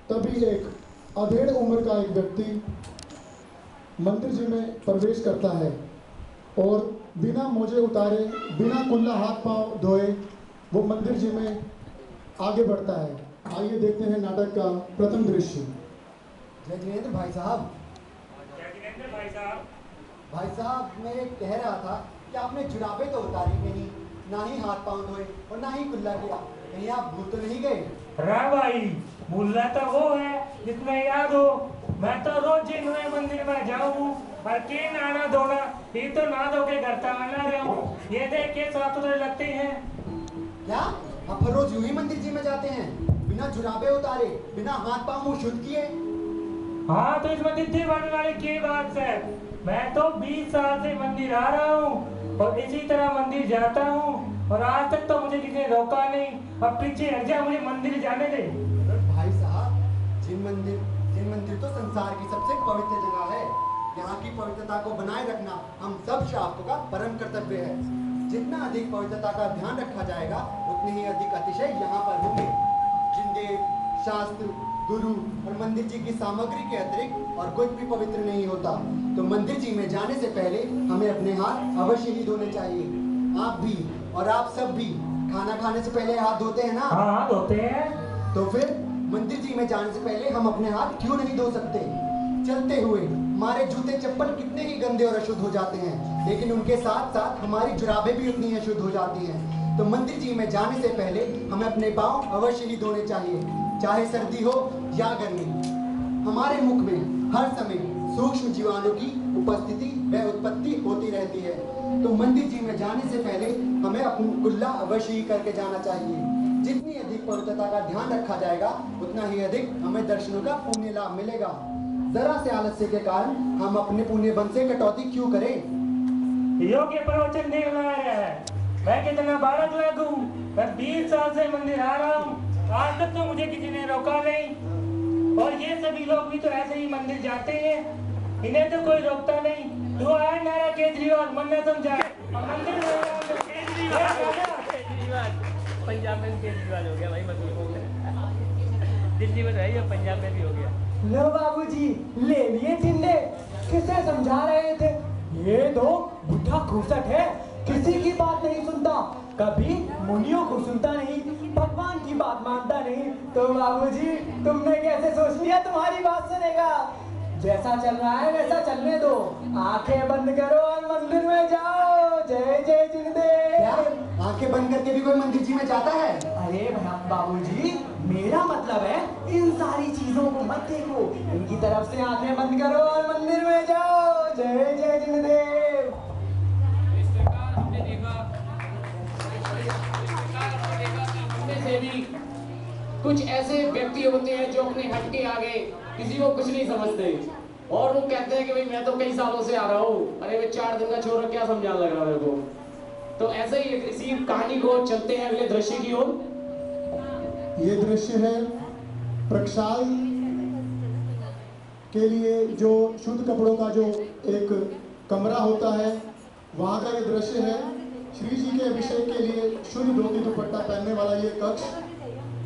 तभी एक अधेड़ उम्र का एक व्यक्ति मंदिर जी में प्रवेश करता है और बिना मोजे उतारे, बिना कुल्ला हाथ पांव धोए वो मंदिर जी में आगे बढ़ता है। आइए देखते हैं नाटक का प्रथम दृश्य। जय जिनेंद्र भाई साहब। भाई साहब, मैं कह रहा था कि आपने जुराबे तो उतारी नहीं, ना ही हाथ पांव धोए और ना ही कुल्ला किया। कहीं आप भूल तो नहीं गए? हाँ भाई, भूलना तो वो है जिसमें याद हो। मैं तो रोज जिन मंदिर में जाऊँ और के नहाना धोना, ये तो नहा धो के घर तक आना रहूँ। ये देख के साफ सुथरे लगते हैं। क्या आप हर रोज यूं ही मंदिर जी में जाते हैं, बिना जुराबे उतारे, बिना हाथ पांव मुंह शुद्ध किए? हाँ, तो इस मंदिर से बनने वाले की बात है। मैं तो 20 साल से मंदिर आ रहा हूँ और इसी तरह मंदिर जाता हूँ और आज तक तो मुझे किसी ने रोका नहीं। अब पीछे हट जा, मुझे मंदिर जाने दे। भाई साहब, जिन मंदिर तो संसार की सबसे पवित्र जगह है। यहाँ की पवित्रता को बनाए रखना हम सब श्रावकों का परम कर्तव्य है। जितना अधिक पवित्रता का ध्यान रखा जाएगा, उतने ही अधिक अतिशय यहाँ पर होंगे। जिनदेव, शास्त्र, गुरु और मंदिर जी की सामग्री के अतिरिक्त और कुछ भी पवित्र नहीं होता। तो मंदिर जी में जाने से पहले हमें अपने हाथ अवश्य ही धोने चाहिए। आप भी और आप सब भी खाना खाने से पहले हाथ धोते हैं ना? हाँ, धोते हैं। तो फिर मंदिर जी में जाने से पहले हम अपने हाथ क्यों नहीं धो सकते? चलते हुए हमारे जूते चप्पल कितने ही गंदे और अशुद्ध हो जाते हैं, लेकिन उनके साथ साथ हमारी जुराबे भी उतनी ही अशुद्ध हो जाती हैं। तो मंदिर जी में जाने से पहले हमें अपने पाँव अवश्य ही धोने चाहिए, चाहे सर्दी हो या गर्मी। हमारे मुख में हर समय सूक्ष्म जीवाणु की उपस्थिति व उत्पत्ति होती रहती है। तो मंदिर जी में जाने से पहले हमें अपना कुल्ला अवश्य ही करके जाना चाहिए। जितनी अधिक पवित्रता का ध्यान रखा जाएगा, उतना ही अधिक हमें दर्शनों का पुण्य लाभ मिलेगा। जरा से आलस्य के कारण हम अपने पुण्य बल से कटौती क्यों करें? योग्य प्रवचन देने आ रहा है। मैं कितना बालक लगूं, मैं 20 साल से मंदिर आ रहा हूँ, आज तक तो मुझे किसी ने रोका नहीं। और ये सभी लोग भी तो ऐसे ही मंदिर जाते हैं, इन्हें तो कोई रोकता नहीं। तू आया नारा केजरीवाल, मन न समझा मंदिर पंजाब में केजरीवाल हो गया भाई, मतलब हो गया। दिल्ली में रही है, पंजाब में भी हो गया। लो बाबूजी, ले लिए चिल्ले। किसे समझा रहे थे? ये दो बुढ़ा खुसट है, किसी की बात नहीं सुनता, कभी मुनियों को सुनता नहीं, भगवान की बात मानता नहीं। तो बाबूजी, तुमने कैसे सोच लिया तुम्हारी बात सुनेगा? जैसा चल रहा है वैसा चलने दो, आंखें बंद करो और मंदिर में जाओ। जय जय जिनेंद्र। आंखें बंद करके भी कोई मंदिर जी में जाता है? अरे बाबूजी, मेरा मतलब है इन सारी चीजों को मत देखो, इनकी तरफ से आंखें बंद करो और मंदिर में जाओ। जय जय जिनेंद्र। हमने देखा से भी कुछ ऐसे व्यक्ति होते हैं जो अपने हट के आगे किसी को कुछ नहीं समझते और वो कहते हैं कि भाई मैं तो कई सालों से आ रहा हूँ, अरे वे 4 दिन का छोरा क्या समझाने लग रहा है मेरे को। तो ऐसे ही इसी कहानी को चलते हैं अगले दृश्य की ओर। ये दृश्य है प्रक्षाल के लिए जो शुद्ध कपड़ों का जो एक कमरा होता है, वहाँ का ये दृश्य है। श्री जी के अभिषेक के लिए शुद्ध धोती दुपट्टा पहनने वाला ये कक्ष।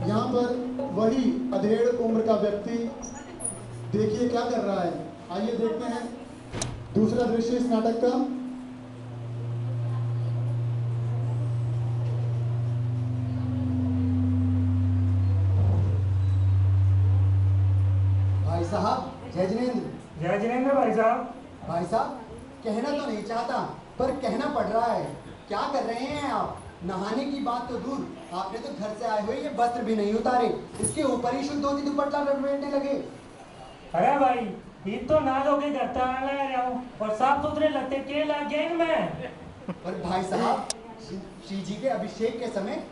यहाँ पर वही अधेड़ उम्र का व्यक्ति देखिए क्या कर रहा है। आइए देखते हैं दूसरा दृश्य इस नाटक का। भाई साहब, जय जिनेंद्र। जय जिनेंद्र भाई साहब। भाई साहब, कहना तो नहीं चाहता पर कहना पड़ रहा है। क्या कर रहे हैं आप? नहाने की बात तो दूर, आपने तो घर से आए हुए ये वस्त्र भी नहीं उतारे, इसके ऊपर ही शुद्ध धोती दुपट्टा लपेटने लगे। अरे भाई, ये तो ना लोगे घर तक आना रहा हूँ और साफ सुथरे लगते के लग गए मैं। पर भाई साहब, श्री जी के अभिषेक के समय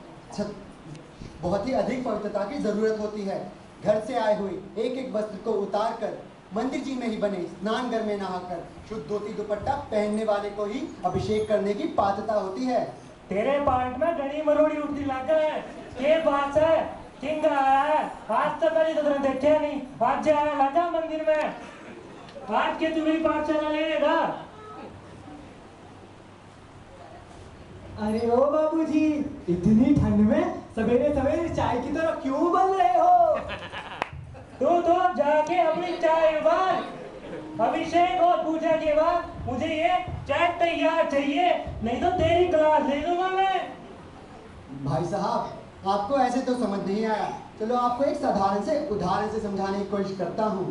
बहुत ही अधिक पवित्रता की जरूरत होती है। घर से आए हुए एक एक वस्त्र को उतार कर मंदिर जी में ही बने स्नान घर में नहाकर शुद्ध धोती दुपट्टा पहनने वाले को ही अभिषेक करने की पात्रता होती है। तेरे पार्ट में घड़ी मरोड़ी उठती लगा है, ये बात है। किंग आया है, आज तक कभी तो देखा नहीं, आज आया लगा मंदिर में। आज के तुम्हें पाठ चला लेगा। अरे ओ बाबूजी, इतनी ठंड में सवेरे सवेरे चाय की तरह क्यों बन रहे हो? तू तो जाके अपनी चाय उबाल। अभिषेक और पूजा के बाद मुझे ये चाय तैयार चाहिए, नहीं तो तेरी क्लास ले लूंगा मैं। भाई साहब, आपको ऐसे तो समझ नहीं आया। चलो आपको एक साधारण से उदाहरण से समझाने की कोशिश करता हूँ।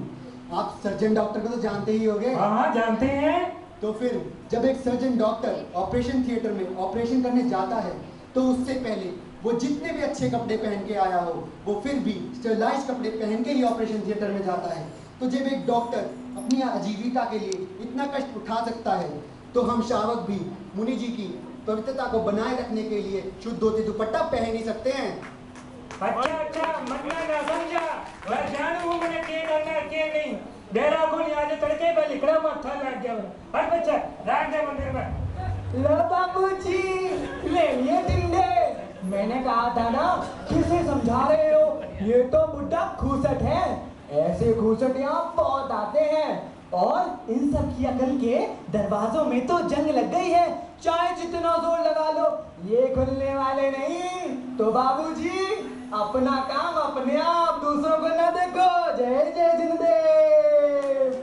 आप सर्जन डॉक्टर को तो जानते ही होंगे। हाँ जानते हैं। तो फिर जब एक सर्जन डॉक्टर ऑपरेशन थिएटर में ऑपरेशन करने जाता है तो उससे पहले वो जितने भी अच्छे कपड़े पहन के आया हो, वो फिर भी स्टरलाइज कपड़े पहन के ही ऑपरेशन थिएटर में जाता है। तो जब एक डॉक्टर अपनी आजीविका के लिए इतना कष्ट उठा सकता है, तो हम श्रावक भी मुनि जी की पवित्रता को बनाए रखने के लिए शुद्ध धोती दुपट्टा पहन ही सकते हैं। अच्छा मन्ना ना समझा, मैं जानू हूँ मैंने क्या करना क्या नहीं। डेरा को आज तड़के पे लिखना मत था लग गया। हट बच्चा रात दे मंदिर में। लो बाबूजी, ले लिए टिंडे। मैंने कहा था ना, किसे समझा रहे हो? ये तो बुड्ढा खूसट है। ऐसे खूसट यहाँ बहुत आते हैं और इन सब की अकल के दरवाजों में तो जंग लग गई है। चाहे जितना जोर लगा लो, ये खुलने वाले नहीं। तो बाबूजी, अपना काम अपने आप, दूसरों को न देखो। जय जय जिंदेव।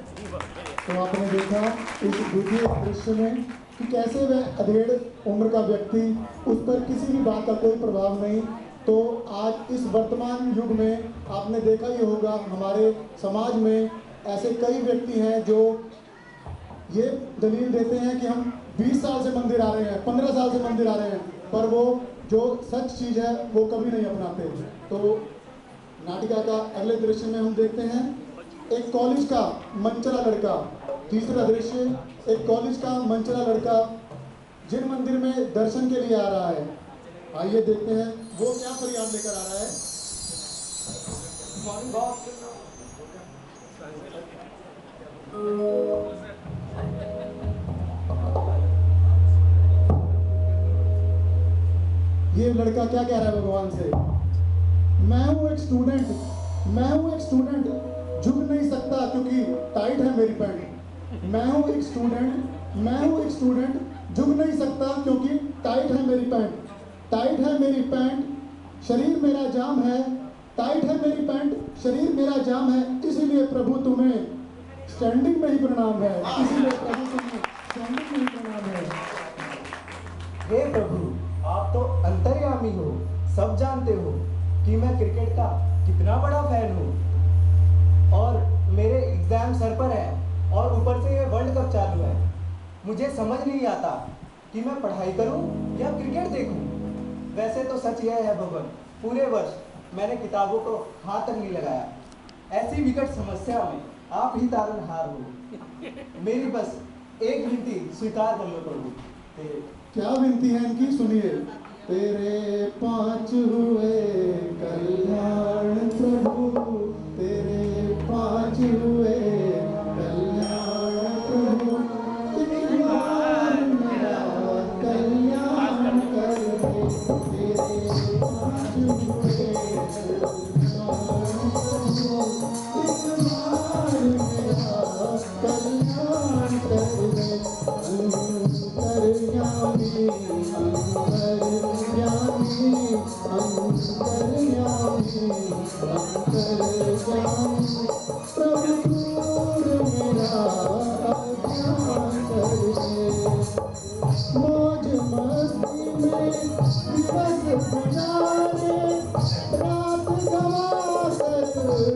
तो आपने देखा इस द्वितीय दृश्य में कि कैसे वह अधेड़ उम्र का व्यक्ति, उस पर किसी भी बात का कोई प्रभाव नहीं। तो आज इस वर्तमान युग में आपने देखा ही होगा, हमारे समाज में ऐसे कई व्यक्ति हैं जो ये दलील देते हैं कि हम 20 साल से मंदिर आ रहे हैं, 15 साल से मंदिर आ रहे हैं, पर वो जो सच चीज़ है वो कभी नहीं अपनाते। तो नाटिका का अगले दृश्य में हम देखते हैं एक कॉलेज का मनचला लड़का। तीसरा दृश्य, एक कॉलेज का मनचला लड़का जिन मंदिर में दर्शन के लिए आ रहा है। आइए देखते हैं वो क्या फरियाद लेकर आ रहा है। ये लड़का क्या कह रहा है भगवान से? मैं हूँ एक स्टूडेंट, झुक नहीं सकता क्योंकि टाइट है मेरी पैंट। मैं हूँ एक स्टूडेंट, झुक नहीं सकता क्योंकि टाइट है मेरी पैंट। टाइट है मेरी पैंट, शरीर मेरा जाम है। टाइट है मेरी पैंट, शरीर मेरा जाम है। इसीलिए प्रभु तुम्हें स्टैंडिंग में ही प्रणाम है। इसीलिए प्रभु तुम्हें स्टैंडिंग में ही प्रणाम है। हे प्रभु, आप तो अंतर्यामी हो, सब जानते हो कि मैं क्रिकेट का कितना बड़ा फैन हूँ। और मेरे एग्जाम सर पर है और ऊपर से ये वर्ल्ड कप चालू है। मुझे समझ नहीं आता कि मैं पढ़ाई करूं या क्रिकेट देखूं। वैसे तो सच यह है भगवान, पूरे वर्ष मैंने किताबों को हाथ तक नहीं लगाया। ऐसी विकट समस्या में आप ही तारनहार हो। मेरी बस एक विनती स्वीकार कर लो प्रभु। क्या विनती है इनकी, सुनिए। तेरे 5 हुए कल्याण प्रभु, तेरे 5 हुए कल्याण प्रभु। एक बार मेरा कल्याण कर दे। तेरे 5 हुए कल्याण प्रभु, एक बार मेरा कल्याण कर दे। अंतर्यामी प्रभु मेरा ध्यान कर दे। मौज मस्ती में दिवस गुजारे, रात गवा कर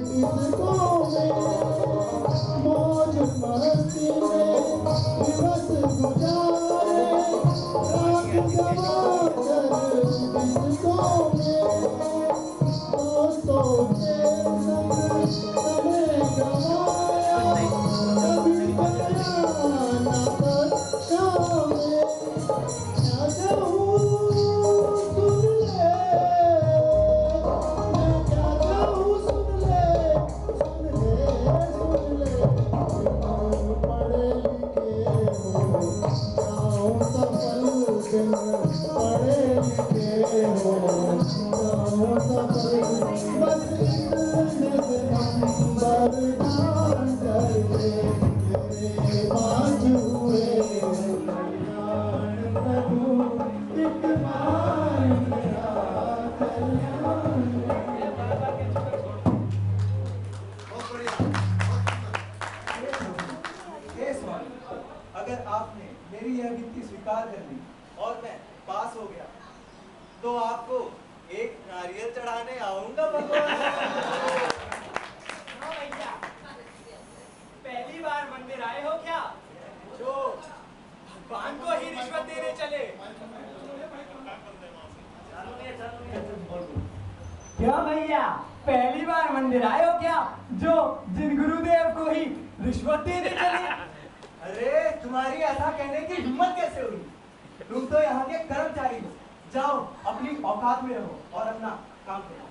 डिस्को में। मौज मस्ती में दिवस गुजारे, रात गवा कर डिस्को में। दोस्तों के संग समय गवाया, कभी गया ना बख्शा में। क्या कहूँ सुन ले, मैं क्या कहूँ सुन ले, सुन ले। हम पढ़े लिखे हो, जाओ सफल दिन। पढ़े लिखे हो, जाओ सफल बस स्वीकार कर ली और मैं पास हो गया तो आपको एक नारियल चढ़ाने आऊंगा भगवान। हाँ भैया, पहली बार मंदिर आए हो क्या जो भगवान को ही रिश्वत देने चले? क्या भैया, पहली बार मंदिर आए हो क्या जो जिन गुरुदेव को ही रिश्वत देने चले? अरे तुम्हारी ऐसा कहने की हिम्मत कैसे हुई? तुम तो यहाँ के कर्मचारी हो, जाओ अपनी औकात में रहो और अपना काम करो।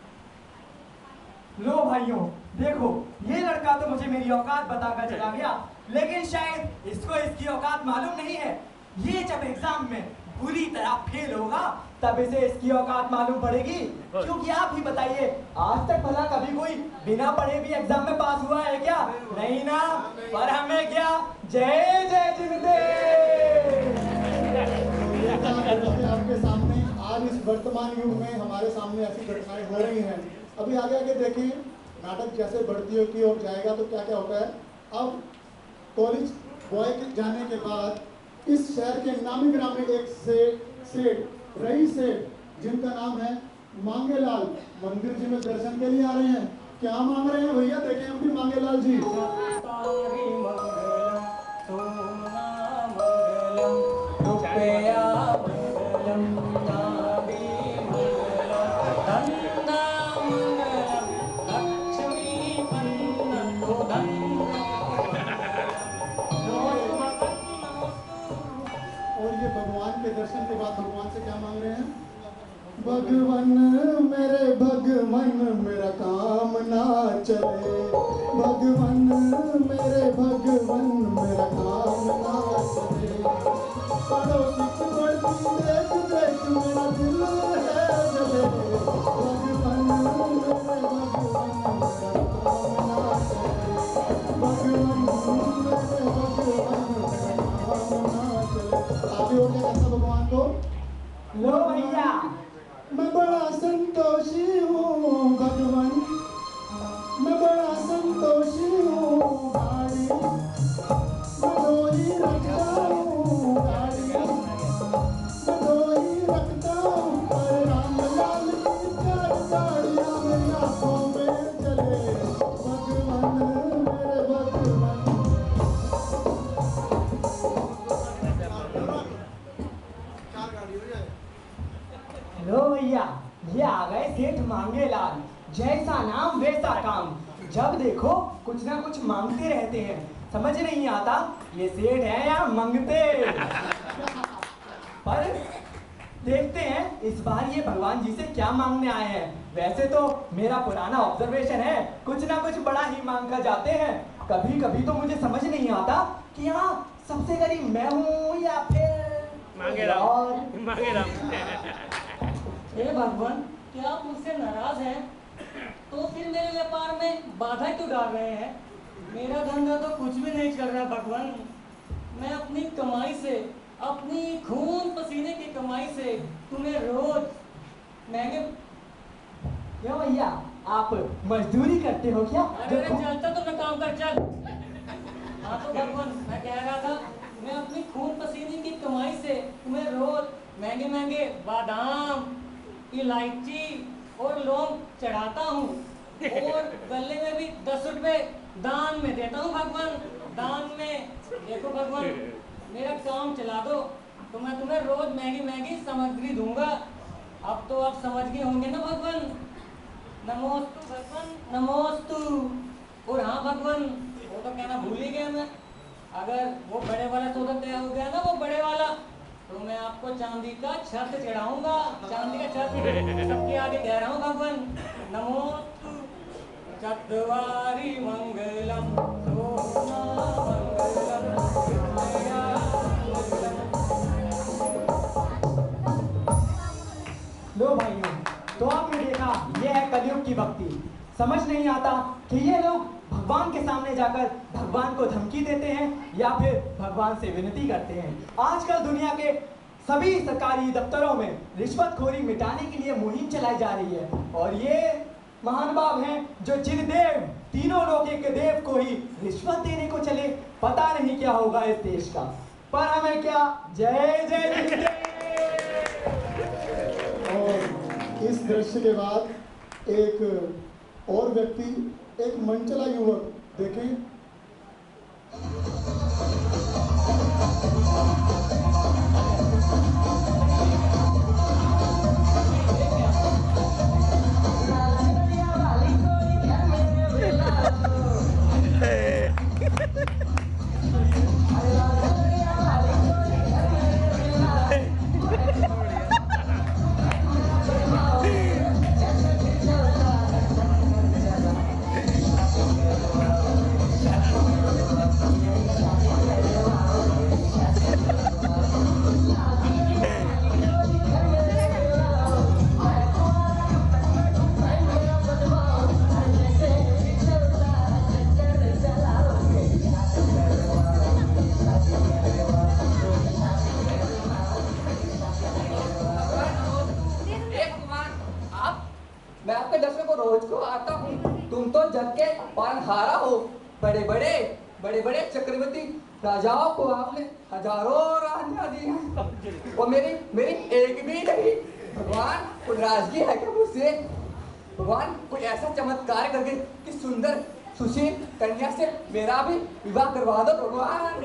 लो भाइयों, देखो ये लड़का तो मुझे मेरी औकात बताकर चला गया, लेकिन शायद इसको इसकी औकात मालूम नहीं है। ये जब एग्जाम में बुरी तरह फेल होगा तब इसे इसकी औकात मालूम पड़ेगी। क्योंकि आप ही बताइए, आज तक भला कभी कोई बिना पढ़े भी एग्जाम में पास हुआ है क्या? नहीं ना। पर हमें क्या, जय जय जिनदेव। आपके सामने आज इस वर्तमान युग में हमारे सामने ऐसी घटनाएं हो रही हैं। अभी आगे आगे देखिए, नाटक जैसे बढ़ती होती और जाएगा तो क्या क्या होता है। अब कॉलेज बॉय के जाने के बाद इस शहर के नामी ग्रामी एक सेठ रही सेठ जिनका नाम है मांगेलाल, मंदिर जी में दर्शन के लिए आ रहे हैं। क्या मांग रहे हैं भैया, देखें हम भी मांगेलाल जी। दर्शन के बाद भगवान से क्या मांग रहे हैं? भगवान मेरे भगवान मेरा काम ना चले, भगवान मेरे भगवान मेरा काम ना चले, पड़ोसी की बढ़ती देख देख मेरा दिल है जले, भगवान मेरे भगवान मेरा काम ना चले, भगवान मेरे भगवान मेरा काम ना चले। आगे हो गया कैसा भगवान को? लो भैया, मैं बड़ा संतोषी हूँ भगवान, मैं बड़ा संतोषी हूँ गाड़ी, मैं दो ही रखता हूँ गाड़ी, मैं दो ही रखता हूँ, पर राम लाल की चार गाड़ियाँ मेरी आँखों में चले, भगवान मेरे भगवान। लो भैया, ये आ गए सेठ मांगेलाल। जैसा नाम वैसा काम, जब देखो कुछ ना कुछ मांगते रहते हैं। समझ नहीं आता ये सेठ है या मंगते। पर देखते हैं इस बार ये भगवान जी से क्या मांगने आए हैं। वैसे तो मेरा पुराना ऑब्जर्वेशन है, कुछ ना कुछ बड़ा ही मांग कर जाते हैं। कभी कभी तो मुझे समझ नहीं आता कि यहाँ सबसे गरीब मैं हूँ या फिर मांगेराम। हे भगवान, क्या आप मुझसे नाराज हैं? तो फिर मेरे व्यापार में बाधा क्यों डाल रहे हैं? मेरा धंधा तो कुछ भी नहीं चल रहा भगवान। मैं अपनी कमाई से, अपनी खून पसीने की कमाई से तुम्हें रोज महंगे। क्यों भैया, आप मजदूरी करते हो क्या? अरे चलता तो मैं काम कर चल। हाँ तो भगवान, मैं कह रहा था मैं अपनी खून पसीने की कमाई से तुम्हें रोज महंगे महंगे बादाम, इलायची और लौंग चढ़ाता हूँ और गले में भी 10 रुपए दान में देता हूँ भगवान। दान में देखो भगवान, मेरा काम चला दो तो मैं तुम्हें रोज महंगी महंगी सामग्री दूंगा। अब तो आप समझ गए होंगे ना भगवान। नमोस्तु भगवान, नमोस्तु। और हाँ भगवान, वो तो कहना भूल ही गया मैं। अगर वो बड़े वाला सौदा तय हो गया ना, वो बड़े वाला, तो मैं आपको चांदी का छत चढ़ाऊंगा। चांदी का छत सबके आगे कह रहा हूँ भगवान। नमोस्तु चत्वारि मंगलम सोमा मंगलम विद्या मंगलम। लो भाइयों, तो आपने देखा ये है कलयुग की भक्ति। समझ नहीं आता कि ये लोग भगवान के सामने जाकर भगवान को धमकी देते हैं या फिर भगवान से विनती करते हैं। आजकल दुनिया के सभी सरकारी दफ्तरों में रिश्वतखोरी मिटाने के लिए मुहिम चलाई जा रही है और ये महानुभाव हैं जो जिन देव, तीनों लोक के देव को ही रिश्वत देने को चले। पता नहीं क्या होगा इस देश का। पर हमें क्या, जय जय जय। और इस दृश्य के बाद एक और व्यक्ति, एक मनचला युवक, देखें। मैं आपके दर्शन को रोज को आता हूँ। तुम तो जग के पानहारा हो। बड़े बड़े चक्रवर्ती राजाओं को आपने हजारों रानियां दी हैं और मेरी एक भी नहीं। भगवान कोई नाराजगी है क्या मुझसे? भगवान कोई ऐसा चमत्कार करके कि सुंदर सुशील कन्या से मेरा भी विवाह करवा दो भगवान।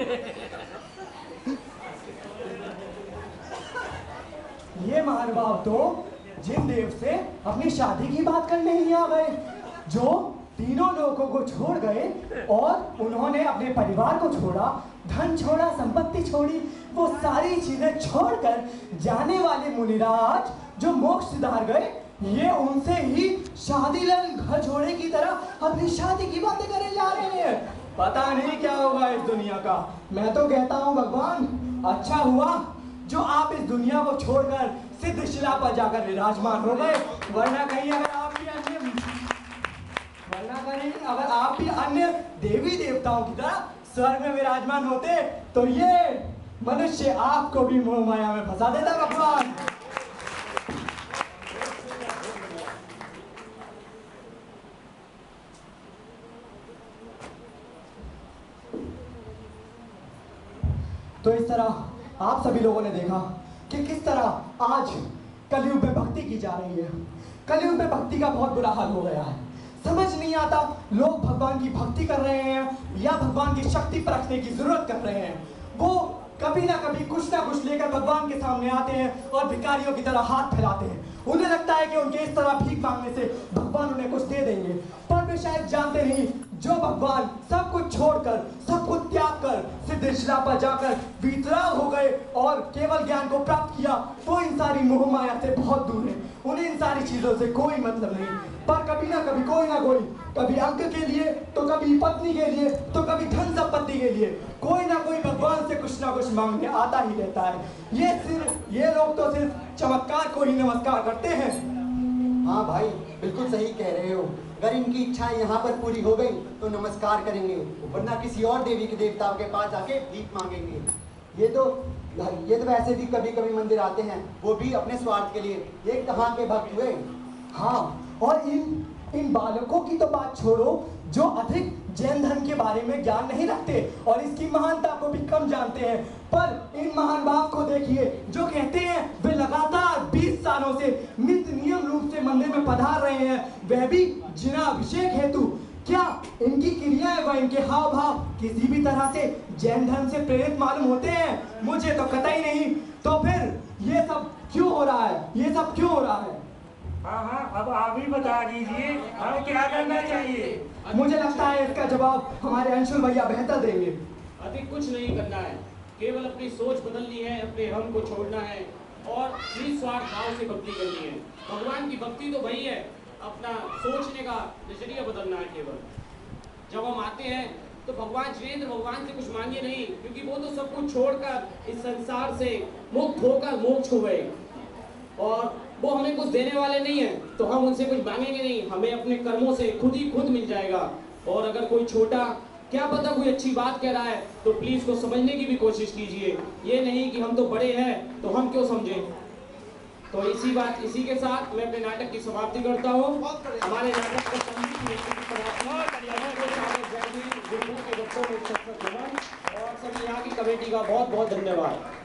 ये महानुभाव तो जिन देव से अपनी शादी की बात करने ही आ गए, जो तीनों लोगों को छोड़ गए और उन्होंने अपने परिवार को छोड़ा, धन छोड़ा, संपत्ति छोड़ी, वो सारी चीजें छोड़कर जाने वाले मुनिराज जो मोक्ष सिधार गए, ये उनसे ही शादी घर छोड़े की तरह अपनी शादी की बातें करने जा रहे हैं। पता नहीं क्या होगा इस दुनिया का। मैं तो कहता हूँ भगवान, अच्छा हुआ जो आप इस दुनिया को छोड़कर सिद्धशिला पर जाकर विराजमान हो गए, वरना कहीं अगर आप भी अन्य देवी देवताओं की तरह स्वर्ग में विराजमान होते तो ये मनुष्य आपको भी मोह माया में फंसा देता भगवान। तो इस तरह आप सभी लोगों ने देखा कि किस तरह आज कलयुग में भक्ति की जा रही है। कलयुग में भक्ति का बहुत बुरा हाल हो गया है। समझ नहीं आता लोग भगवान की भक्ति कर रहे हैं या भगवान की शक्ति परखने की जरूरत कर रहे हैं। वो कभी ना कभी कुछ ना कुछ लेकर भगवान के सामने आते हैं और भिखारियों की तरह हाथ फैलाते हैं। उन्हें लगता है कि उनके इस तरह भीख मांगने से भगवान उन्हें कुछ दे देंगे, पर वे शायद जानते नहीं जो भगवान सब कुछ छोड़कर, सब कुछ त्याग कर सिद्धशिला पर जाकर वितराग हो गए और केवल ज्ञान को प्राप्त किया, वो इन सारी मोह माया से बहुत दूर है। उन्हें इन सारी चीजों से कोई मतलब नहीं, पर कभी ना कभी कोई ना कोई, कभी अंक के लिए तो कभी पत्नी के लिए तो कभी धन संपत्ति के लिए कोई ना कोई भगवान से कुछ ना कुछ मांगने आता ही रहता है। ये लोग तो सिर्फ चमत्कार को ही नमस्कार करते हैं। हाँ भाई, बिल्कुल सही कह रहे हो। अगर इनकी इच्छाएं यहाँ पर पूरी हो गई तो नमस्कार करेंगे, वरना किसी और देवी के देवताओं के पास जाके भीख मांगेंगे। ये तो वैसे भी कभी कभी मंदिर आते हैं, वो भी अपने स्वार्थ के लिए। ये कहाँ के भक्त हुए? हाँ, और इन बालकों की तो बात छोड़ो जो अधिक जैन धर्म के बारे में ज्ञान नहीं रखते और इसकी महानता को भी कम जानते हैं, पर इन महान बाप को देखिए जो कहते हैं वे लगातार 20 सालों से नित्य नियम रूप से मंदिर में पधार रहे हैं, वह भी जिनाभिषेक हेतु। क्या इनकी क्रियाएं व इनके हाव भाव किसी भी तरह से जैन धर्म से प्रेरित मालूम होते हैं? मुझे तो कतई नहीं। तो फिर ये सब क्यों हो रहा है? ये सब क्यों हो रहा है? हाँ, अब आप ही बता दीजिए, हमें क्या करना चाहिए? मुझे लगता है इसका जवाब हमारे अंशुल भैया बेहतर देंगे। अधिक कुछ नहीं करना है, केवल अपनी सोच बदलनी है, अपने हम को छोड़ना है और निस्वार्थ भाव से भक्ति करनी है। भगवान की भक्ति तो वही है, अपना सोचने का नजरिया बदलना है। केवल जब हम आते हैं तो भगवान श्रीन्द्र भगवान से कुछ मांगे नहीं, क्योंकि वो तो सब कुछ छोड़कर इस संसार से मुक्त होकर मोक्ष हो गए और वो हमें कुछ देने वाले नहीं है, तो हम उनसे कुछ मांगेंगे नहीं। हमें अपने कर्मों से खुद मिल जाएगा। और अगर कोई छोटा क्या पता कोई अच्छी बात कह रहा है तो प्लीज को समझने की भी कोशिश कीजिए। ये नहीं कि हम तो बड़े हैं तो हम क्यों समझें। तो इसी के साथ मैं अपने नाटक की समाप्ति करता हूँ। हमारे नाटक और सभी यहाँ की कमेटी का बहुत बहुत धन्यवाद।